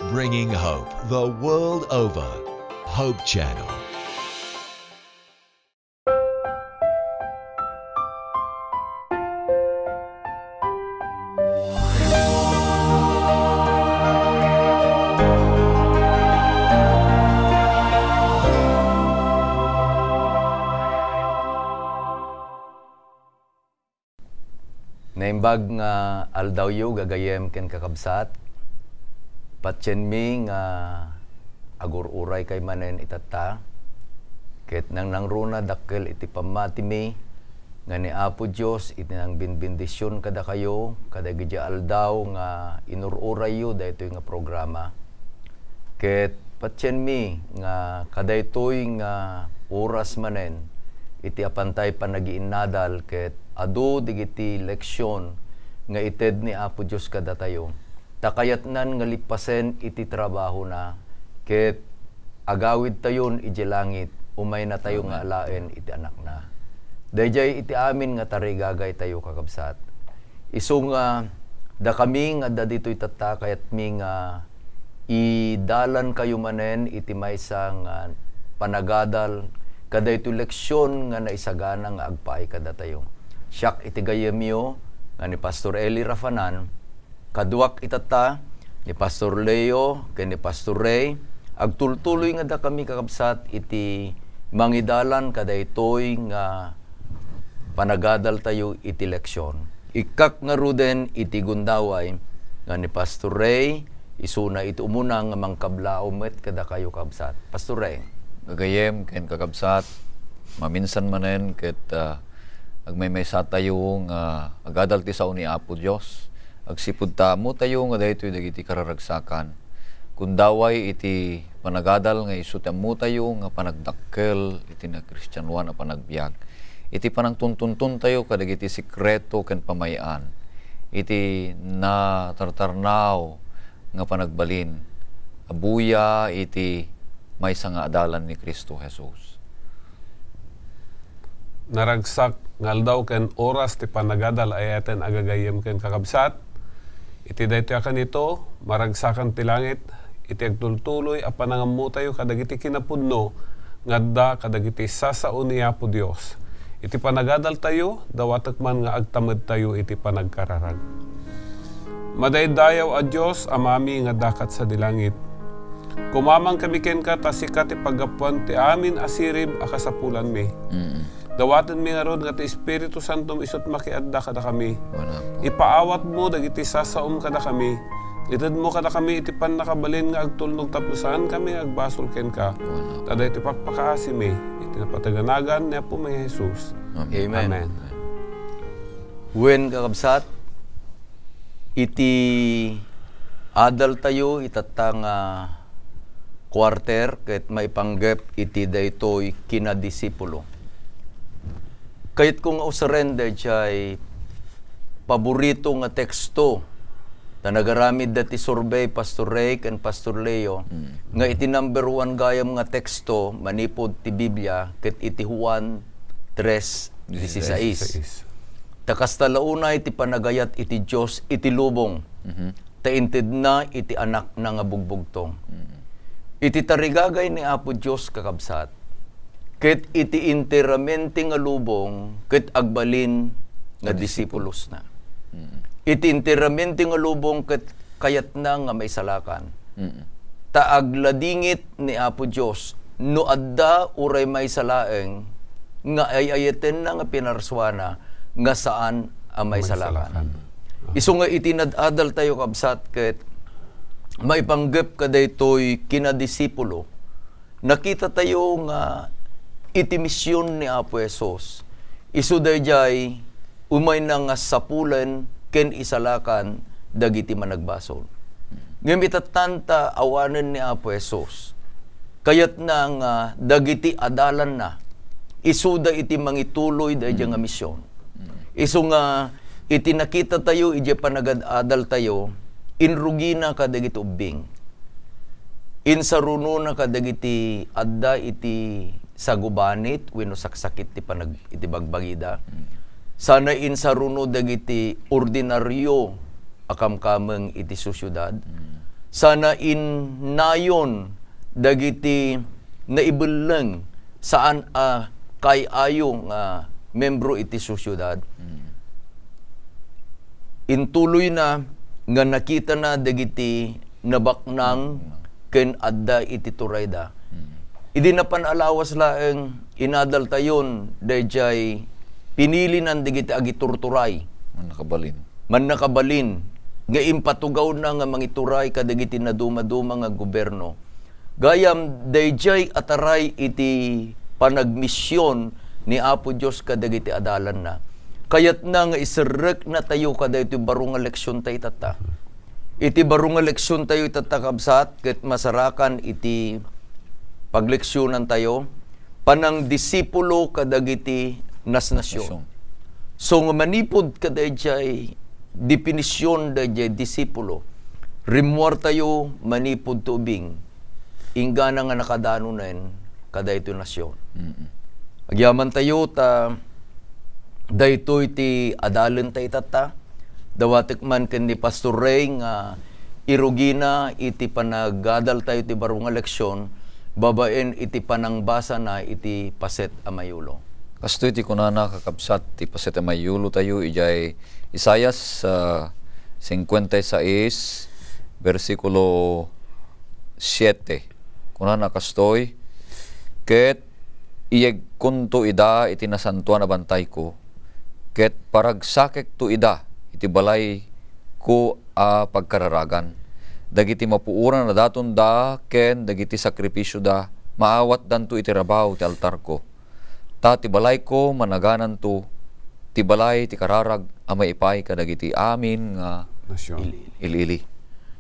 Bringing hope the world over. Hope Channel. Naimbag nga aldaw yu gagayem ken kakabsat. Patsen mi nga agur-uray kay manen itata. Ket nang nangruna dakkel iti pamati mi nga ni Apo Dios iti nang binbindisyon kada kayo kada gidya aldaw nga inururay yu daytoy nga programa. Ket patsen mi nga kadaytoy nga oras manen iti apantay panagiinnadal ket adu digiti leksyon nga ited ni Apo Dios kada tayo. Takayatnan nga lipasen iti trabaho na ket agawid tayon iti langit umay na tayo nga alaen iti anak na. Dayjay iti amin nga tarigagay tayo kakabsat. Isu nga da kami nga daditoy tata kayat mi nga idalan kayo manen iti maysa nga panagadal kada ito leksyon nga naisagana nga agpaay kada tayo. Siyak iti gayemyo nga ni Pastor Eli Rafanan, kaduak itata ni Pastor Leo ken ni Pastor Ray, agtultuloy nga da kami kakabsat iti mangidalan kada itoy nga panagadal tayo iti leksyon. Ikak nga ruden iti gundaway nga ni Pastor Ray, isuna iti umuna nga mangkablao met kada kayo kakabsat. Pastor Ray. Gagayem ken kakabsat, maminsan manen ket agmaymaysa tayo nga agadal ti sao ni Apo Dios. Agsipud ta mo tayo nga daytoy dagiti kararagsakan. Kun daway iti panagadal nga isu mo tayo nga panagdakkel iti na Kristiyanwan a panagbiag. Iti panangtuntuntun tayo kadagiti sikreto ken pamayan. Iti na tartarnaw nga panagbalin. Abuya iti maysa nga adalan ni Kristo Jesus. Naragsak ngaldaw ken oras ti panagadal ayaten agagayem ken kakabsat. Iti daytoy akan ito maragsakan ti langit iti agtultuloy a panangammo tayo kadagiti kinapudno ngadda kadagiti sasao ni Apo Dios. Iti panagadal tayo dawatek man nga agtamed tayo iti panagkararag. Madaydayaw a Dios amami nga dakat sa dilangit. Kumamang kami ken ka tasikat ti paggapuan ti amin asirib a kasapulan mi. Dawaten mi nga rod nga ti Espiritu Santo isut makiadda kada kami. Ipaawat mo dagiti sasaom kada kami. Ited mo kada kami iti pan nakabalin nga agtulnog tapnosan kami agbasol ken ka. Tada iti pakpakaasi mi iti napataganagan ni Apo may Jesus. Amen. Amen. Wen kakabsat iti adal tayo itatang quarter ket maipanggep iti daytoy kinadisipulo. Kahit kung surrender jay paborito nga teksto na nagaramid dati survey Pastor Ray and Pastor Leo nga iti number 1 gayam nga teksto manipod ti Biblia ket iti Juan 3:16. Takasta launa iti panagayat iti Dios iti lubong. Tainted na iti anak na nga bugbugtong. Iti tarigagay ni Apo Dios kakabsat. Ket iti interamenti nga lubong, ket agbalin nga disipulos na. Iti interamenti nga lubong, ket kayat na nga may salakan. Taagladingit ni Apo Dios, no adda uray may salaeng, nga ayayaten na nga pinarswana, nga saan ang may salakan. Isu nga itinadadal tayo kabsat, ket maipanggep kadaytoy kinadisipulo. Nakita tayo nga iti misyon ni Apo Jesus. Isu dayjay umay na nga sapulen ken isalakan dagiti managbasol. Ngem itatanta awanen ni Apo Jesus. Kayat na nga dagiti adalan na isuda iti mangituloy dayjay nga misyon. Isu nga iti nakita tayo iti panagad-adal tayo inrugi na kadagiti ubing. Insaruno na kadagiti adda iti sagubanit wenno saksakit iti bagbagida. Sana insaruno dagiti ordinaryo akamkameng iti susyudad. sana nayon dagiti naibelang saan kay ayong membro iti susyudad. Intuloy na nga nakita na dagiti nabaknang ken adda iti turayda. Idi na panalawas laeng inadal tayon dayjay pinili nan dagiti agiturturay. Man nakabalin nga impatugaw na nga mangituray kadagiti na duma-duma nga gobyerno. Gayam dayjay ataray iti panagmisyon ni Apo Dios kadagiti adalan na. Kayat na nga isirek na tayo kada iti barong eleksyon tayo tata. Iti barong eleksyon tayo tata kabsat ket masarakan iti pagleksyonan tayo panang disipulo kadagiti nasnasyon. So nga manipod kadayjay definisyon dayjay disipulo. Rimuar tayo manipod tubing. Ingana nga nakadano nen kadayto nasyon. Agyaman tayo ta daytoy ti adalan tayo tata. Dawatik man ken ni Pastor Ray nga irugina iti panagadal tayo ti barong eleksyon. Babaen iti panangbasa na iti paset amayulo. Kasto iti kunana kakabsat ti paset amayulo tayo ijay Isayas 56 versikulo 7. Kunana kastoy ket iyeg kunto ida iti nasantuan a bantay ko ket paragsakek to ida iti balay ko a pagkararagan. Dagiti mapuuran na daton da ken dagiti sakripisyo da maawat danto iti rabaw ti altar ko. Ta ti balay ko managanan to ti balay ti kararag a maipay kadagiti amin nga ilili.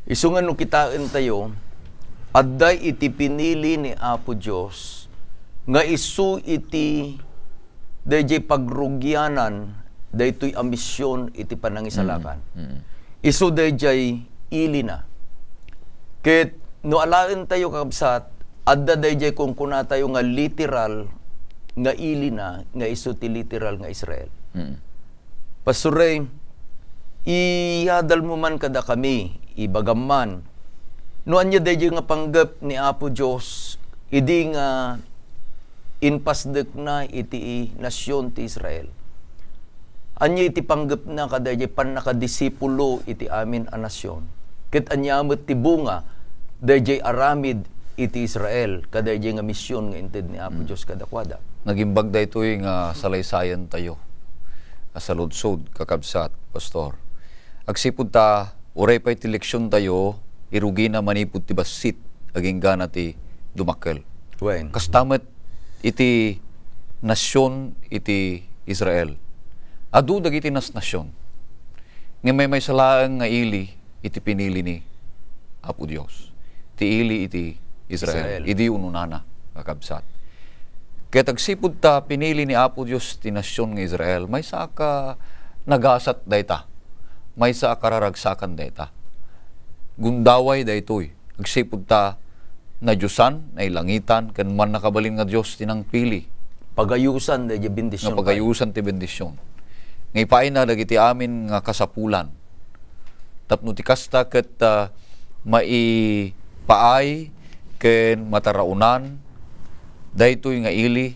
Isu nga no kitaan tayo adday iti pinili ni Apo Dios nga isu iti dayjay pagrugyanan daytoy a misyon iti panangisalakan. Isu dayjay ili na. Ket no alaen tayo kakabsat, adda dayjay kung kuna tayo nga literal nga ili na, nga isu ti literal nga Israel. Pastor Ray, ihadal mo man kada kami, ibagam man, no anya dayjay nga panggap ni Apo Dios, idi nga inpasdek na iti nasyon ti Israel. Anya iti panggap na kadayjay pan nakadisipulo iti amin a nasyon. Ket anyamot ti bunga dayjay aramid iti Israel kadayjay nga misyon nga inted ni Apo Dios kadakwada. Nagimbag daytoy nga salaysayan tayo. Asaludsod kakabsat pastor. Agsipud ta uray pay ti leksyon tayo irugi na manipud ti basit aging gana ti dumakkel. Wen. Kastamet iti nasyon iti Israel. Adu dagiti nasyon. Nga may salaang nga ili iti pinili ni Apo Dios. Ti ili iti Israel. Idi ununana kakabsat. Kaya tagsipud ta pinili ni Apo Dios ti nasyon nga Israel, may sa ka nagasat dayta. May sa kararagsakan dayta. Gundaway daytoy. Agsipud ta na Diyosan, na ilangitan, kan man nakabalin nga Dios tinang pili. Pagayusan dayjay bendisyon. Nga pagayusan ti bendisyon. Ngayon na dagiti amin nga kasapulan. Tapno ti kasta ket maipaay ken mataraunan daytoy nga ili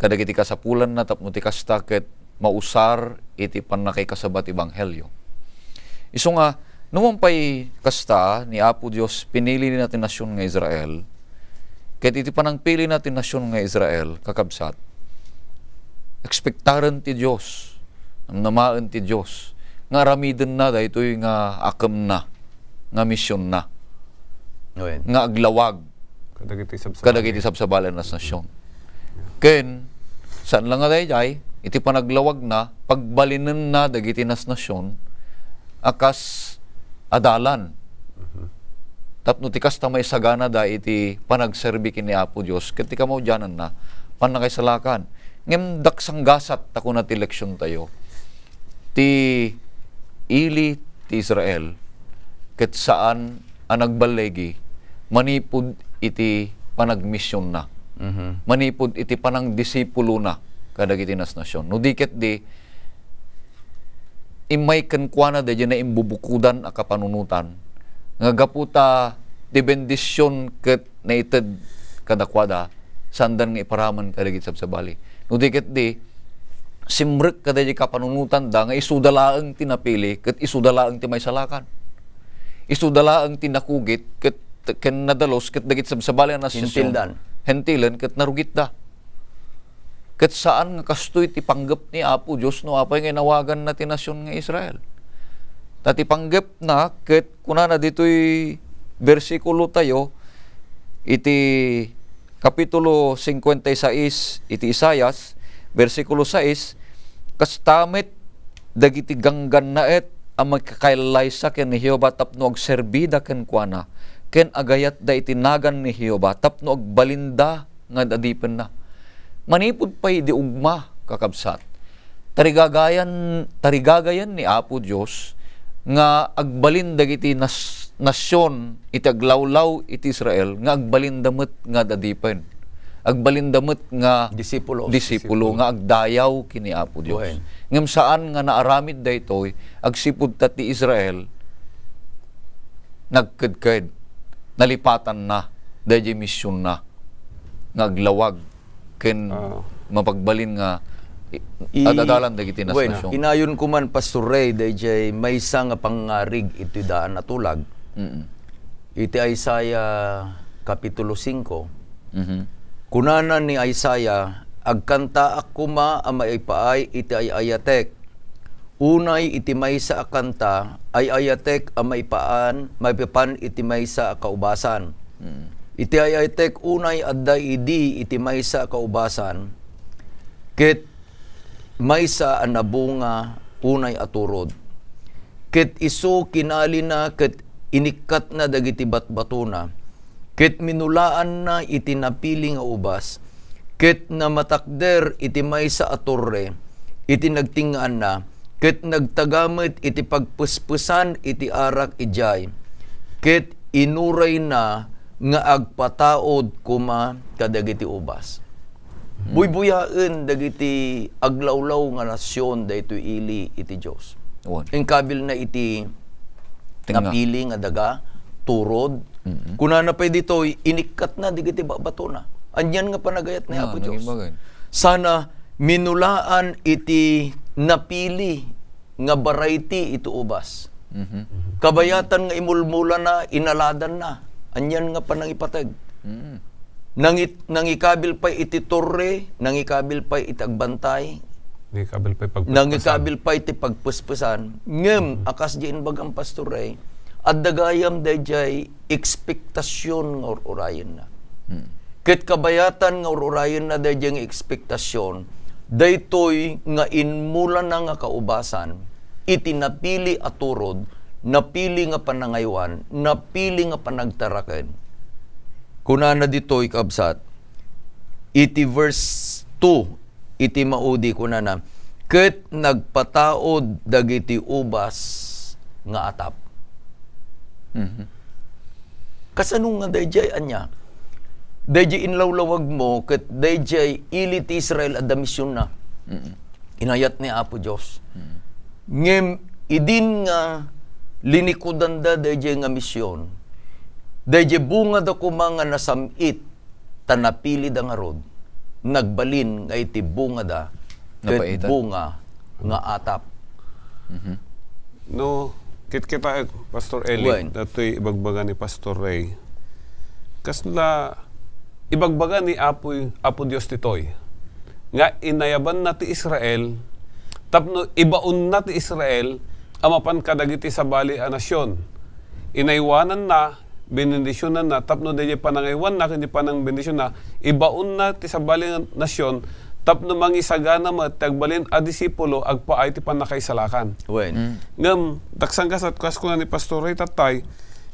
kadagiti kasapulan na tapno ti kasta ket mausar iti pannakay kasabat ebanghelyo. Isu nga numan pay kasta ni Apo Dios pinili ni natin nasyon nga Israel ket iti panangpili natin nasyon nga Israel kakabsat. Ekspektaran ti Dios, namaan ti Dios nga ramiden na daytoy nga akam na nga misyon na. Nga aglawag kadagiti sabsabalan nas nasyon. Ken saan lang nga dayjay iti panaglawag na pagbalinan na dagiti nas nasyon akas adalan. Tapno ti kasta may sagana da iti panagserbi kini Apo Dios ket ti kamawjanan na panakaisalakan. Ngem daksang gasat tako na ti leksyon tayo. Ti ili ti Israel ket saan ang nagbalegi manipud iti panagmisyon na. Manipud iti panangdisipulo na kadagiti nas nasyon. No diket di imay kenkwana da na imbubukudan a kapanunutan nga gaputa ti bendisyon ket naited kadakwada sandan nga iparaman kadagit sabsabali. No diket di simrek kada di kapanunutan da nga isudalaang tinapili ket isudalaang ti may salakan. Isudalaang tinakugit ket ken nadalos ket dagit sabsabali na Hintildan. Hentilen ket narugit da. Ket saan nga kastoy ti panggep ni Apo Dios no apay nga nawagan na ti nasyon nga Israel. Tati panggep na ket kunana ditoy bersikulo tayo iti kapitulo 56 iti Isayas bersikulo 6 kastamit dagiti ganggan naet ang magkakailaysa ken ni Jehova tapno agserbida ken kuana ken agayat da itinagan ni Jehova tapno agbalinda nga dadipen na. Manipod pay di ugma kakabsat. Tarigagayan ni Apo Dios nga agbalin dagiti nasyon iti aglawlaw iti Israel nga agbalindamot nga dadipen. Agbalindamot nga Disipulo. nga agdayaw kini Apo Dios. Buen. Ngem saan nga naaramid daytoy agsipud ta ti Israel nagkedked nalipatan na dayjay misyon na nga aglawag ken mapagbalin nga adadalan dagiti nasyon. Inayon ko man Pastor Ray dayjay maysa nga pangarig iti daan natulag. Iti Isaiah kapitulo 5. Kunanan ni Isaiah agkanta akuma a maipaay iti ayatek. Unay iti maysa a kanta ay ayatek a maipapan iti maysa a kaubasan. Iti ayatek unay adda idi iti maysa a kaubasan. Ket maysa a nabunga unay aturod. Ket isu kinali na ket inikat na dagiti batbatuna. Ket minulaan na iti napili nga ubas. Ket namatakder iti maysa a torre. Iti nagtingaan na. Ket nagtagamit iti pagpuspusan iti arak ijay. Ket inuray na nga agpataod kuma kadagiti ubas. Buybuyaen dagiti aglawlaw nga nasyon daytoy ili iti Dios. Engkabil na iti napili nga daga turod. Kunana pay ditoy inikat na digiti bato na. Anyan nga panagayat ni Apo Dios. Sana minulaan iti napili nga variety ito ubas. Kabayatan nga imulmula na inaladan na. Anyan nga panangipatag. Nangikabil pa iti torre, nangikabil pa iti agbantay, nangikabil pa iti pagpuspusan. Ngem, akas diin bagang pastoray, at dagayam dayjay ekspektasyon nga urayan na. Ket kabayatan nga urayan na dayjay nga ekspektasyon, daytoy nga inmula na nga kaubasan, iti napili aturod, napili nga panangaywan, napili nga panagtaraken. Kunana ditoy kabsat, iti verse 2, iti maudi kunana, ket nagpataod dagiti ubas nga atap. Kasanong nga dayjay anya? Dayjay inlawlawag mo, ket dayjay ilit Israel adda misyon na. Inayat ni Apo Dios. Ngem idin nga linikudan da dayjay nga misyon. Dayjay bunga da kumanga nasamit tanapili da nga rod. Nagbalin nga iti bunga da ket bunga nga atap. No, kita Pastor Eli, datoy ibagbaga ni Pastor Ray. Kasla ibagbaga ni Apo Dios titoy. Nga inayaban na ti Israel, tapno ibaon na ti Israel, amapan kadagiti sa bali a nasyon. Inaywanan na, benendisyonan na, tapno dayjay panangaywan na, kundi panang bendisyon na, ibaon na ti sa bali a nasyon, tapno mangisagana mo, tagbalin a disipulo, agpaay ti panakaisalakan. Ngam, daksang kasat, kas ko na ni Pastor Ray tatay,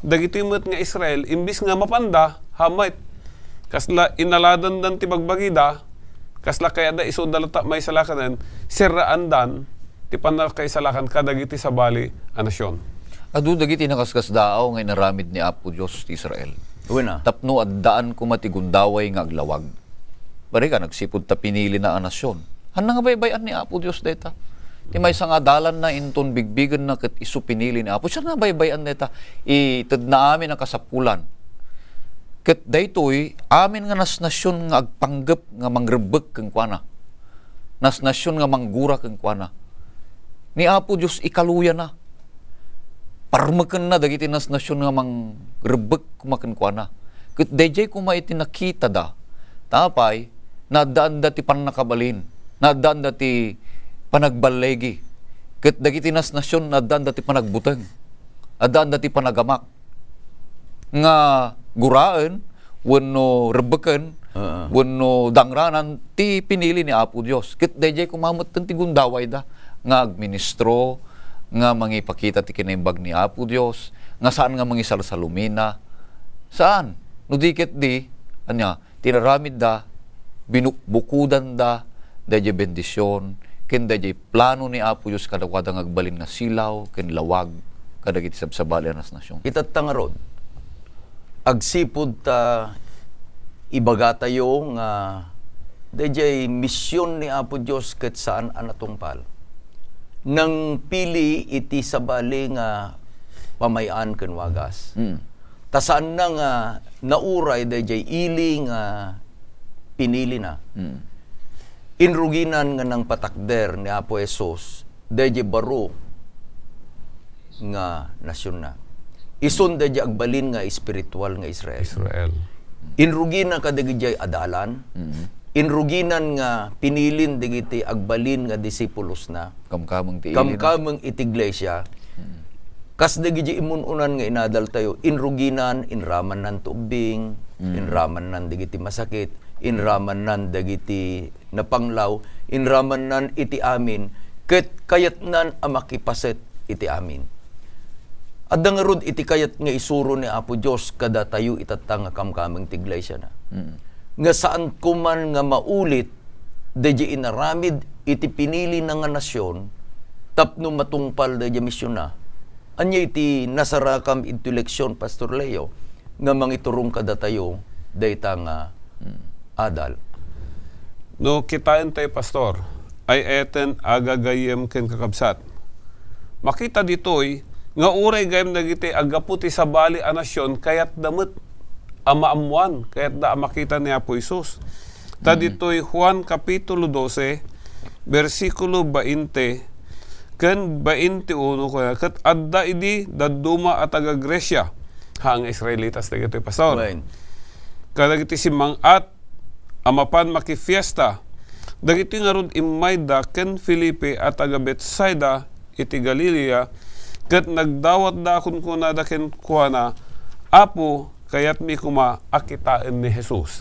dagiti mo't nga Israel, imbis nga mapanda, hamait. Kasla inaladan dan ti bagbagida, kasla kaya da iso dalata may salakanan, siraan dan, ti panakaisalakan kadagiti sa bali a nasyon. Adu dagiti nakaskas daaw ngay naramid ni Apo Dios ti Israel. Tapno addaan ko matigundaway nga aglawag. Bari ka nagsipud ta pinili na a nasyon. Hanna nga baybayan ni Apo Dios deta. Ti may nga dalan na inton bigbigan na ket isu pinili ni Apo. Siya na baybayan neta ited na amin ang kasapulan. Ket daytoy amin nga nasnasyon nga agpanggep nga mangrebek ken kuana. Nasnasyon nga manggura ken kuana. Ni Apo Dios ikaluya na. Parmeken na dagiti nasnasyon nga mangrebek kumaken kuana. Ket dayjay kuma iti nakita da. Tapay nadaan dati panakabalin. Nadaan dati panagbalegi. Ket dagiti nasnasyon nadaan dati panagbuteng. Adaan dati panagamak. Nga guraan wenno rebeken wenno dangranan ti pinili ni Apo Dios. Ket dayjay kumamot ti gundaway da nga agministro nga mangipakita ti kinaimbag ni Apo Dios nga saan nga mangisalsalumina. Saan? No diket di anya tinaramid da binukbukudan da dayjay bendisyon ken dayjay plano ni Apo Dios kadagwada nga agbalin nga silaw ken lawag kadagiti sabsabali anas nasyon. Itatta nga rod, agsipod ta ibaga tayo nga dayjay misyon ni Apo Dios ket saan anatungpal. Nang pili iti sabali nga pamayan ken wagas. Ta saan na nga nauray dayjay ili nga pinili na. Inruginan nga ng patakder ni Apo Jesus dayjay baro nga nasyon na. Isun dayjay agbalin nga espiritual nga Israel. Inruginan kadagiti adalan. Inruginan nga pinilin digiti agbalin nga disipulos na. Kamkameng ti Kamkameng iti iglesia. Kas dagiti imununan nga inadal tayo, inruginan, inraman nan tubing, inraman nan digiti masakit, inraman nan dagiti napanglaw, inraman nan iti amin, ket kayat nan amakipaset iti amin. Adda nga rod iti kayat nga isuro ni Apo Dios kada tayo itatta nga kamkameng ti iglesia na. Nga saan kuman nga maulit dayjay inaramid iti pinili na nga nasyon tapno matungpal dayjay misyon na. Anya iti nasarakam iti leksyon Pastor Leo nga mangiturong kada tayo dayta nga adal. No kitain tayo Pastor ay eten agagayem ken kakabsat. Makita ditoy nga uray gayem dagiti agaputi sa bali a nasyon kayat damet amaamuan kayat da makita ni Apo Isus. Ta ditoy Juan kapitulo 12 bersikulo 20 ken 21 ket adda idi dadduma at taga Grecia hang Israelitas dagitoy Pastor. Kadagiti simangat amapan makifiesta dagiti nga rod imayda ken Filipe at taga Betsaida iti Galilea ket nagdawat da kun kunada ken kuana Apo kayat mi kuma akitaan ni Jesus.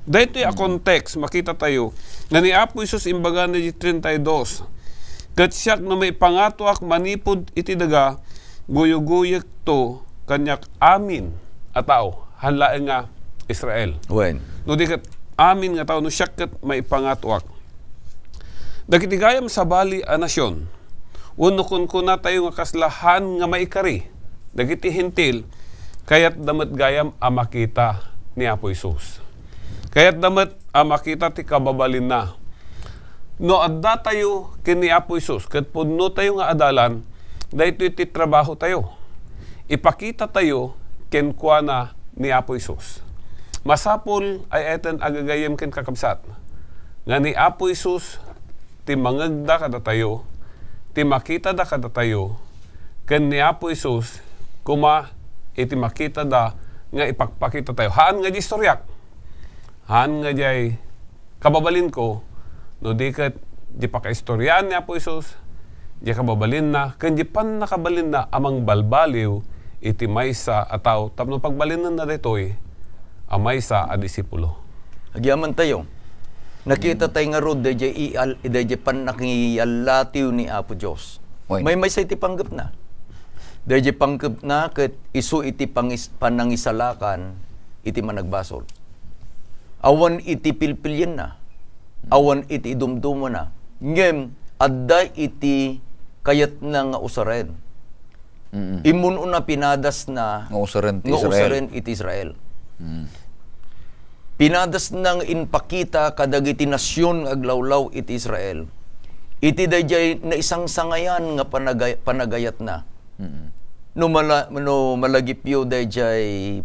Dahito a context, makita tayo, nga ni Apo Isus imbaga ni 32, kat siyak na may pangatuak manipod iti daga, guyog-guyog to, kanyak amin a tao, hanlaeng nga Israel. No di kat amin nga tao, no siyak kat may pangatuak. Dakitigayam sa bali a nasyon, uno kun kuna tayo nga kaslahan nga maikari, dagiti hintil, kayat damat gayam amakita ni Apo Isus. Kayat damat amakita ti kababalin na. No adda tayo kini Apo Isus, ket pudno tayo nga adalan, dahito iti trabaho tayo. Ipakita tayo ken kuana ni Apo Isus. Masapol ay eten agagayem ken kakabsat. Nga ni Apo Isus, ti mangagda kada tayo, ti makita da kada tayo, ken ni Apo Isus, kuma iti makita da nga ipakpakita tayo. Haan nga di istoryak. Haan nga di kababalin ko, no di kat di paka-istoryaan ni Apo Isus, di kababalin na, kan di pan nakabalin na amang balbaliw iti maysa ataw tapno pagbalinan na ditoy amaysa a disipulo. Agyaman tayo. Nakita tayo nga rod dayjay pan nakiyalatiw ni Apo Dios. May maysa iti panggap na. Dayjay panggap na ket isu iti panangisalakan iti managbasol. Awan iti pilpilyen na. Awan iti idumduma na. Ngem adda iti kayat na nga usaren. Imun una pinadas na nga usaren iti Israel. Pinadas nang inpakita kadagiti nasyon aglawlaw iti Israel. iti dayjay na isang sangayan nga panagayat na. No malagipyo dayjay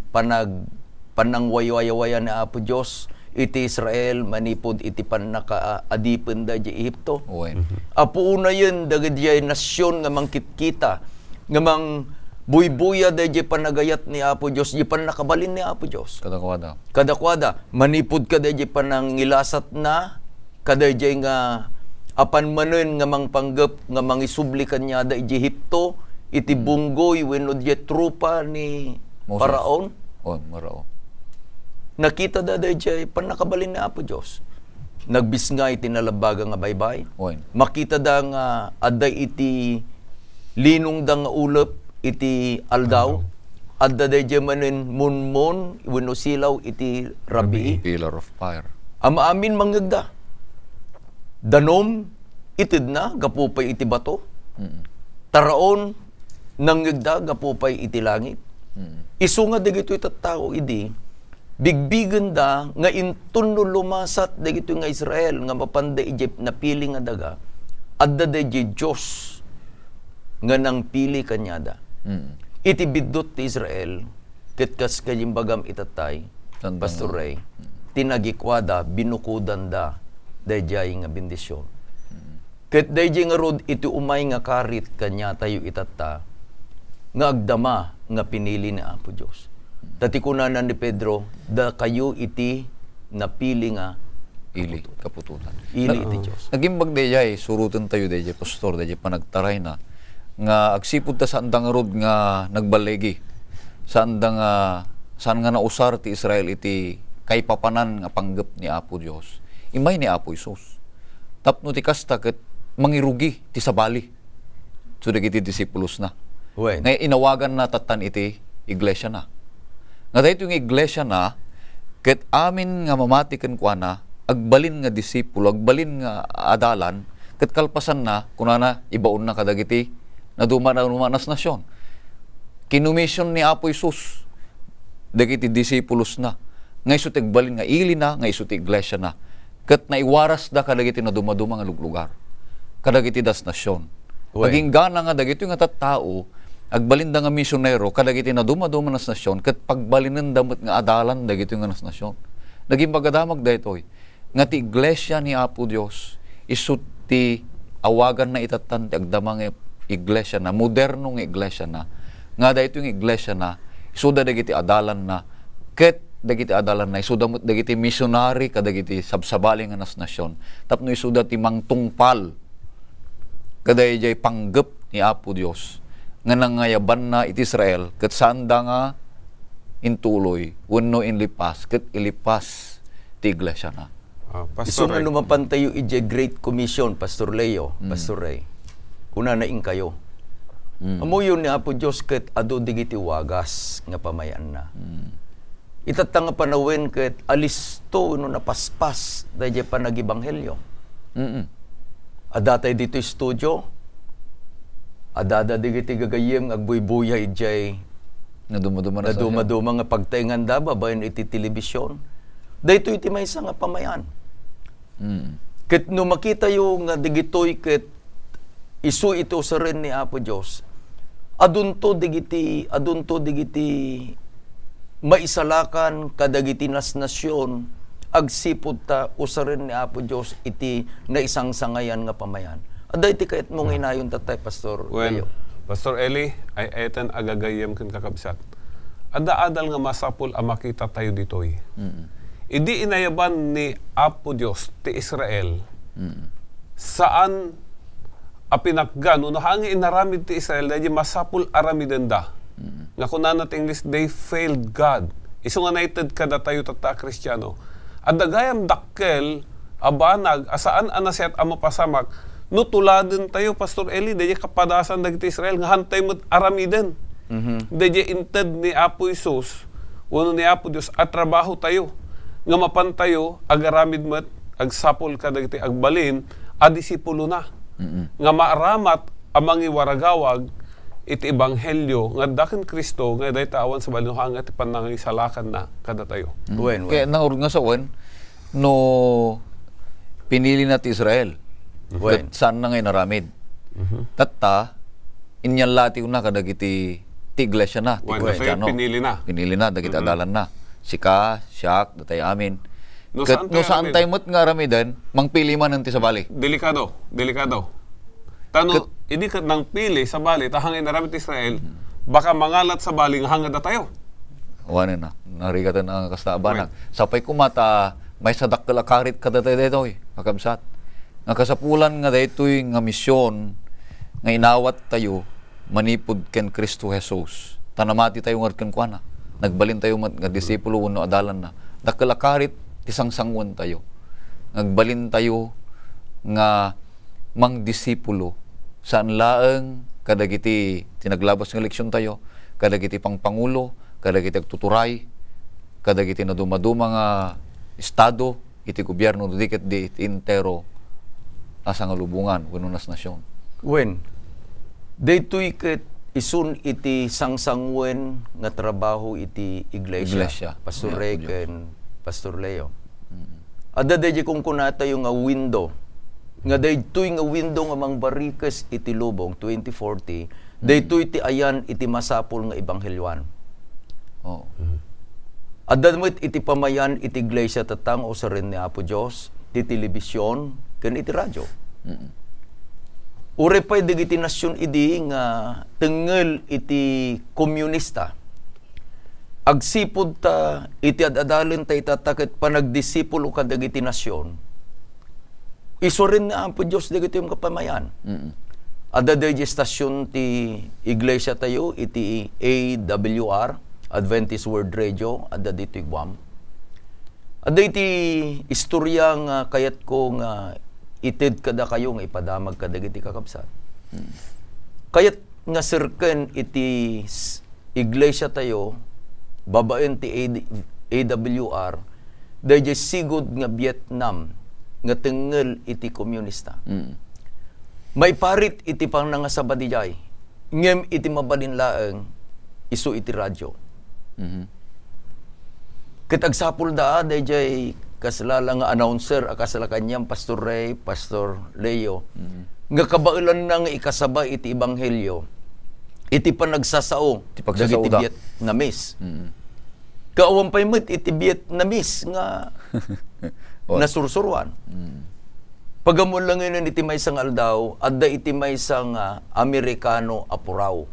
panangwayawayan ni Apo Dios iti Israel manipod iti panakaadipen dayjay Ehipto. Apo una yun dagiti nasyon nga mangkitkita nga mang buybuya dayjay panagayat ni Apo Dios di panakabalin ni Apo Dios. Kadakwada manipod ka dayjay panangilasat na kadayjay nga apan manen nga mangpanggep nga mangisubli kanya dayjay Ehipto iti bunggoy wenno di trupa ni Paraon. Marao. Nakita dayjay panakabalin ni Apo Dios. Nagbisnga iti nalabaga nga baybay. Makita da nga adday iti linong da nga ulep iti aldaw. Adda dayjay manen munmon wenno silaw iti rabii. Pillar of fire. Amaamin manggagda. Danom itid na gapupay iti bato. Taraon nanggagda gapupay iti langit. Isu nga dagitoy tattao idi bigbigen da nga intunno lumasat dagitoy nga Israel nga mapanda Egypt na pili nga daga adda dayjay Dios nga nang pili kanyada. Iti biddot ti Israel ket kas kayimbagam itatay Pastor Ray tinagikwada binukudan da dayjay nga bendisyon. Ket dayjay nga rod iti umay nga karit kanya tayo itata nga agdama nga pinili ni Apo Dios. Dati kunanan ni Pedro da kayo iti napili nga ili kapututan. Ili iti Dios. Nagimbag dayjay surutan tayo dayjay pastor dayjay panagtaray na nga agsipud ta sa andang rod nga nagbalegi sa andang saan nga nausar ti Israel iti kay papanan nga panggep ni Apo Dios. Imay ni Apo Isus. Tapno ti kasta ket mangirugi ti sabali. So dagiti disipulos na. Ngay inawagan na tatan iti iglesia na. Nga dahito yung iglesia na ket amin nga mamati ken kuana agbalin nga disipulo, agbalin nga adalan ket kalpasan na kunana ibaon na kadagiti na dumanas nasyon. Kinumission ni Apo Isus dagiti disipulos na. Nga isu ti agbalin nga ili na, nga isu ti iglesia na. Ket naiwaras da kadagiti na dumaduma nga luglugar. Kadagiti das nasyon. Naging gana nga dagiti nga tattao agbalin da nga misyonero kadagiti na dumaduma nas nasyon ket pagbalinan damot nga adalan dagiti nga nas nasyon. Naging pagadamag daytoy nga ti iglesia ni Apo Dios isu ti awagan na itatan ti agdama nga iglesia na moderno nga iglesia na nga daytoy nga iglesia na isuda dagiti adalan na ket dagiti adalan na isuda met dagiti missionary kadagiti sabsabali nga nas nasyon tapno isuda ti mangtungpal kadayjay panggep ni Apo Dios nga nangayaban na iti Israel ket sanda nga intuloy wenno inlipas ket ilipas ti iglesia na. Isu nga lumapan tayo iti Great Commission Pastor Leo, Pastor Ray. Kuna na kayo. Amuyon ni Apo Dios ket adu digiti wagas nga pamayan na. Itatang nga panawen ket alisto no napaspas dayjay panagibanghelyo. Adatay dito studio. Adada digiti gagayem agbuy-buyay jay na dumaduma nga pagtaingan da babayan iti telebisyon. Dayto iti maysa nga pamayan. Ket no makita yo nga digitoy ket isu ito sa ren ni Apo Dios. Adunto digiti maisalakan kadagiti nas nasyon agsipud ta usaren ni Apo Dios iti na isang sangayan nga pamayan. Aday ti kayat mong inayon tatay Pastor Leo. Pastor Eli ay etan agagayem ken kakabsat. Adda-adal nga masapul a makita tayo ditoy. Idi inayaban ni Apo Dios ti Israel. Saan a pinakgan no hangi inaramid ti Israel dayjay masapul aramiden da. Nga kunana ti English they failed God. Isu nga naited kada tayo tata Kristiyano. Adda gayam dakkel abanag asaan anaset a mapasamak no tuladen tayo Pastor Eli dayjay kapadasan dagiti Israel nga hantay met aramiden. Dayjay inted ni Apo Isus wenno ni Apo Dios at trabaho tayo nga mapantayo agaramid met agsapol kadagiti agbalin a disipulo na. Nga maaramat amang iwaragawag iti ebanghelyo nga daken Kristo nga dayta awan sa baluhang iti panangisalakan na kada tayo. Kaya nangurod nga sa wen no pinili na ti Israel Wen. Saan na ngayon naramid? Tatta, inyal lati una kadagiti ti iglesia na, ti Wen, Kristiyano. pinili na. Pinili na, dagiti adalan na. Sika, siyak, datay amin. No, No saan tayo mo't nga ramidan, mangpili man ng ti sa bali. Delikado. Tano, hindi ka nang pili sa bali, tahangin na ramit Israel, baka mangalat sa bali, nga hangad na tayo. Wala na, narigatan ang kastaabanak. Sapay kumata, may sadak kalakarit ka datay dito, kakabsat. Nga kasapulan nga daytoy nga misyon, nga inawat tayo, manipod ken Kristo Jesus. Tanamati tayo nga ken kuana. Nagbalin tayo nga disipulo uno adalan na. Dakalakarit, tisang sangwan tayo. Nagbalin tayo nga mang disipulo. Saan laeng kadagiti tinaglabas nga leksyon tayo, kadagiti pangpangulo, kadagiti agtuturay, kadagiti na dumaduma nga estado, iti gobyerno, diket di iti intero, asa nga lubungan, wanunas nasyon. Wen, daytoy ket isun iti sangsangwen nga trabaho iti iglesia. Pastor Ray ken Pastor Leo. Adda dayjay kung kunata yung nga window, nga daytoy nga window nga mangbarikas iti lubong 2040, daytoy iti ayan iti masapol nga ebanghelyoan. Oh. Adda met iti pamayan iti iglesia tatang o sa rin ni Apo Dios, iti telebisyon ken iti radyo. Ure pa'y digiti nasyon idi nga tengel iti komunista. Agsipod ta iti adadalen ta itatakit panagdisipulo ka dagiti nasyon. Iso rin na ang Diyos dagiti yung kapamayan. Ada dagiti stasyon ti iglesia tayo iti AWR, Adventist World Radio, ada dito Guam. Ada iti istorya nga kayat ko nga ited kada kayo nga ipadamag kada iti kakabsat. Kayat nga sirken iti iglesia tayo, babaen ti AWR, dahil sigod nga Vietnam, nga tengel iti komunista. May parit iti pang nangasabadijay, ngem iti mabalinlaeng, iso iti radyo. Kitagsapul da, dahil kaslala nga announcer, akasala kanyang Pastor Ray, Pastor Leo, nga kabailan na nga ikasaba iti ebanghelyo, iti panagsasao, pagsasao iti Vietnamese. Kaawang paimit, iti Vietnamese nga nasursuruan. Pagamon lang yun iti may isang aldaw, adda iti may isang Amerikano apuraw.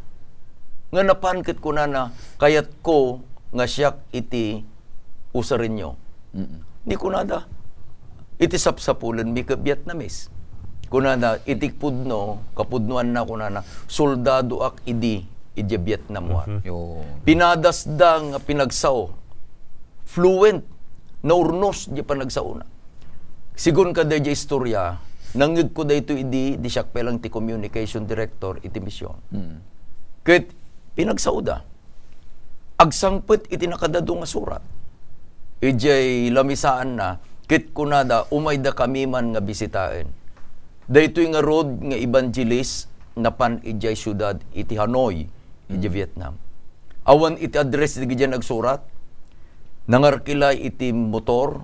Nga napankit ko na kayat ko nga siyak iti usarin nyo. Di kunada. Iti sapsapulan mi ka Vietnamese. Kunada, iti pudno, kapudnuan na kunana, soldado ak idi Vietnam war. Pinadasdang pinagsao. Fluent na urnos di panagsao na. Sigun ka dayjay istorya, nangig ko dayto idi di siyak pelang ti communication director iti misyon. Ket pinagsauda. Agsangpet iti nakadado nga surat. Ijay lamisaan na, kit kunada, umay da kami man nga bisitain. Daytoy nga road nga evangelist na pan ijay syudad iti Hanoi, iti Vietnam. Awan iti address iti dyan nagsurat, nangarkilay iti motor,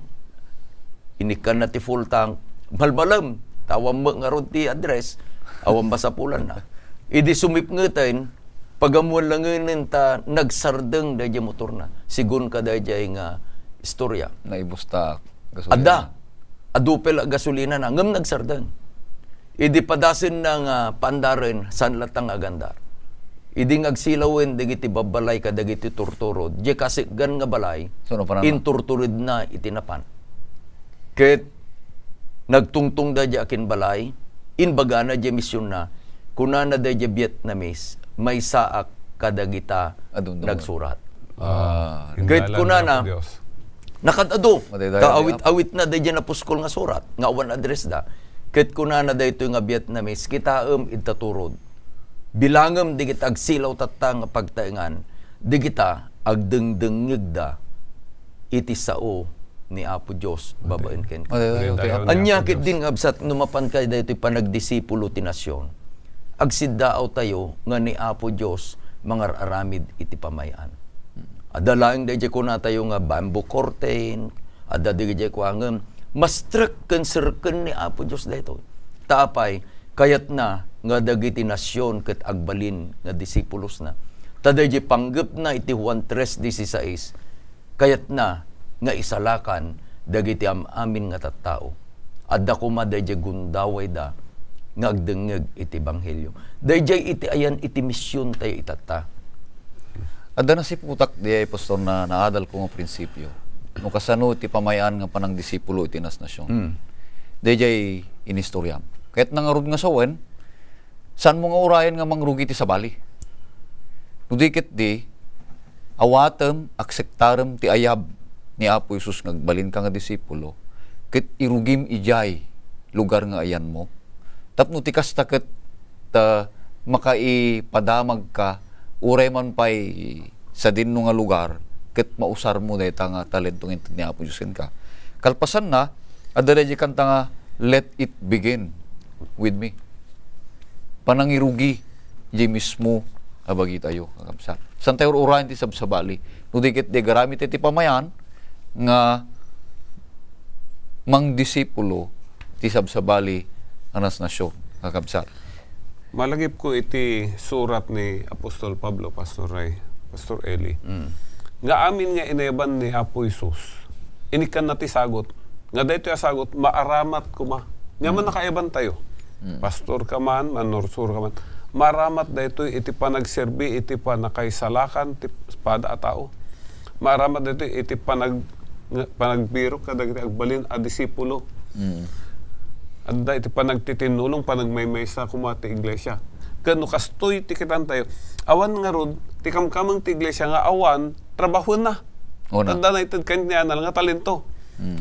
inikan na ti full tank, malbalam, tawang mo nga road ti address, awan basapulan na. Idi sumipngetain, pagamuan lang yun ta nagsardeng dayjay motor na. Sigun ka dayjay nga istorya. Naibusta gasolina. Ada. Adupel gasolina na. Ngam nagsardeng. Idi padasin ng pandaren san latang agandar. Idi ngagsilawin dagiti babalay ka dagiti turturod. Di kasi gan nga balay, inturturid na itinapan. Ket nagtungtong da di akin balay, inbaga na di misyon na, kunana da di Vietnamese, may saak kadagita nagsurat. Ket kunana, nakadado, kaawit-awit na da di napuskol nga surat, nga awan address da. Ket kunana da ito nga Vietnamese, kitaam itaturod. Bilangam di kita agsilaw tatang pagtaingan, di kita agdengdengig da iti sao ni Apo Diyos babaen ken. Anya kit din absat numapan kay da ito'y panagdisipulo ti nasyon. Agsiddaaw tayo nga ni Apo Diyos mangar aramid iti pamayan. Adalaing da iti ko na tayo nga bamboo curtain, ada di iti ko hangam, mas trek ken serken ni Apo Diyos da ito. tapay kayat na nga dagiti nasyon ket agbalin nga disipulos na. Tadayjay panggep na iti Juan 3:16 kayat na nga isalakan dagiti amin nga tattao. Adda kuma dayjay gundaway da nga agdengeg iti ebanghelyo. Dayjay iti ayan iti misyon tayo itata. Adda na si putak di ay pastor na naadal ko nga prinsipyo. No kasano iti pamayaan nga panang disipulo iti nasnasyon. Dayjay inistoryam. Kahit nangarod nga sawen, saan mo nga urayan nga mangrugi ti sabali? Nudikit di, awatem, aksektarem ti ayab ni Apo Isus ngagbalin ka nga disipulo, ket irugim ijay lugar nga ayan mo. Tapno ti kasta ket makaipadamag ka, uray man pay sa dinno nga lugar, ket mausar mo dayta nga talentong inted ni Apo Isus ka. Kalpasan na, adda di kanta nga, let it begin with me. Panangirugi, di mismo abagi tayo kakabsat. San tayo urayan ti sabsabali. Nudikit di garamit iti pamayan nga mang disipulo ti sabsabali anas nasyon kakabsat. Malagip ko iti surat ni Apostol Pablo, Pastor Ray, Pastor Eli. Nga amin nga ineban ni Apo Isus, inikan na ti sagot. Nga dito yung sagot, maaramat kuma. Nga man nakaeban tayo. Pastor ka man, manorsur ka man. Maramat dito iti panagserbi, iti panakaisalakan, iti espada a tao. Maramat dito iti panagbiro kadagiti agbalin a disipulo. Adda iti panagtitinulong, panagmaymaysa kumati iglesia. Kano kastoy ti kitan tayo. Awan nga rod, ti kamkamang ti iglesia nga awan, trabaho na. Tanda na itid kanya na nga talento.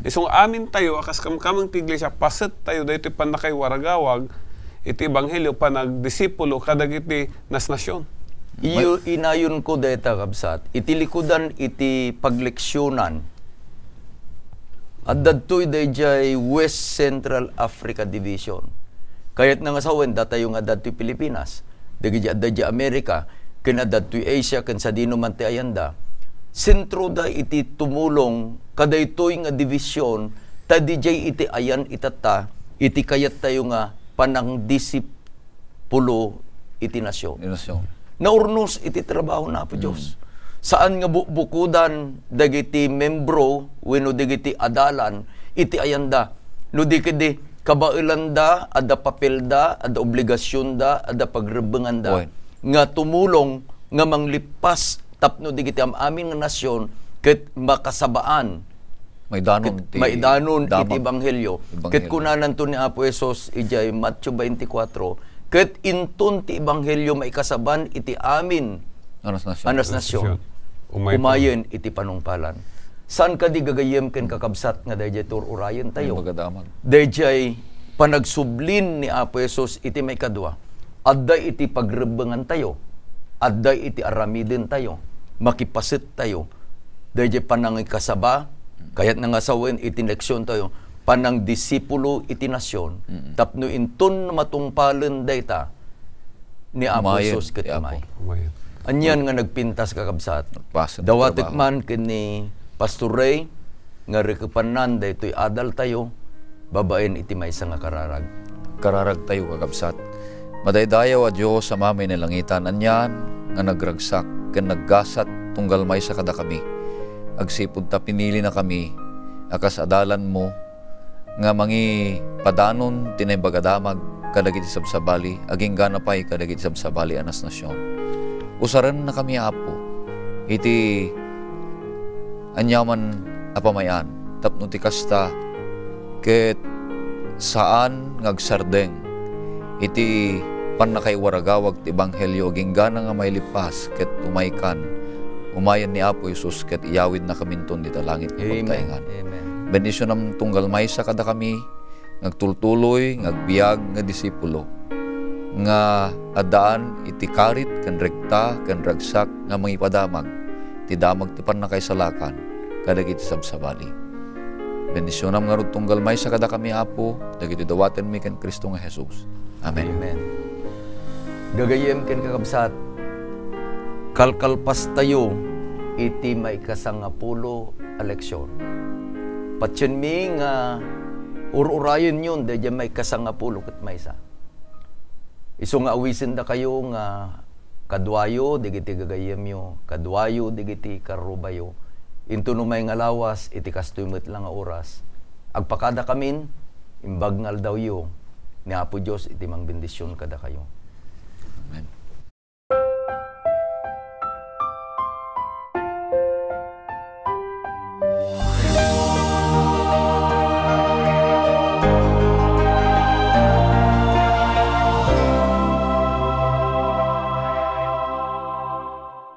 Isong amin tayo, akas kamkamang ti iglesia, paset tayo dito panakay waragawag, iti ebanghelyo panagdisipulo kadagiti nasnasyon. Iyo inayon ko deta kabsat. Iti likudan iti pagleksyonan. At dadtoy dayjay West Central Africa Division. Kayat nga sawen datayo nga dadtoy Pilipinas. Dagiti Amerika, ken dadtoy Asia ken sa dino man ti ayanda. Sentro da iti tumulong kadaytoy nga division ta dijay iti ayan itata iti kayat tayo nga panang disipulo iti nasyon. Naurnos iti trabaho na po Diyos. Saan nga bukudan dagiti membro wenno dagiti adalan iti ayanda. No dikidi kabailan da, ada papel da, ada obligasyon da, ada pagrebengan da. Nga tumulong nga manglipas tapno digiti amin nga nasyon ket makasabaan maidanon iti ebanghelyo. Ket kunanan to ni Apo Hesus ijay Matthew 24, ket inton ti ebanghelyo maikasaban iti amin anas nasyon. Umayen iti panungpalan. Saan ka di gagayem ken kakabsat nga dayjay tururayen tayo? Dayjay panagsublin ni Apo Hesus iti maikadua. Adday iti pagrebengan tayo. Adday iti aramiden tayo. Makipasit tayo. Dayjay panangikasaba kayat nga sawen iti leksyon tayo panang disipulo iti nasyon tapno inton matungpalen dayta ni Apo Hesus ket umay. Anyan nga nagpintas kakabsat. Dawatek man kini Pastor Ray nga rekapanan daytoy adal tayo babaen iti maysa nga kararag. Kararag tayo kakabsat. Madaydayaw a Dios sa mamay na langitan anyan nga nagragsak ken naggasat tunggal maysa kada kami. Agsipud ta pinili na kami akas adalan mo nga mangi padanon tinay bagadamag kadagiti sabsabali aging ganapay kadagiti sabsabali anas nasyon. Usaran na kami Apo iti anyaman apamayan tapno ti kasta ket saan ngagsardeng iti panakaiwaragawag ti ebanghelyo aging gana nga may lipas ket umaykan umayan ni Apo Isus ket iyawid na kaminton dita langit ni pagtaingan. Bendisyon am tunggal maysa kada kami ngagtultuloy ngagbiag nga disipulo nga adaan iti karit ken rekta ken ragsak nga mangipadamag ti damag ti panakaisalakan kadagiti sabsabali. Bendisyon am nga rod tunggal maysa kada kami Apo dagiti dawaten mi ken Kristo nga Jesus. Amen. Amen. Gagayem ken kakabsat kalkalpas tayo iti maikasangapulo a leksyon. Patyen mi nga Ur-urayon yun, dahil may kasangapulo kat may isa. Iso nga awisin da kayo nga kadwayo, digiti gagayem yo, kadwayo, digiti karubayo. Into numay nga lawas, iti kastumit lang nga oras. Agpakada kamin, imbag ngal daw yo, ni Apo Diyos, iti mang bendisyon kada kayo. Amen.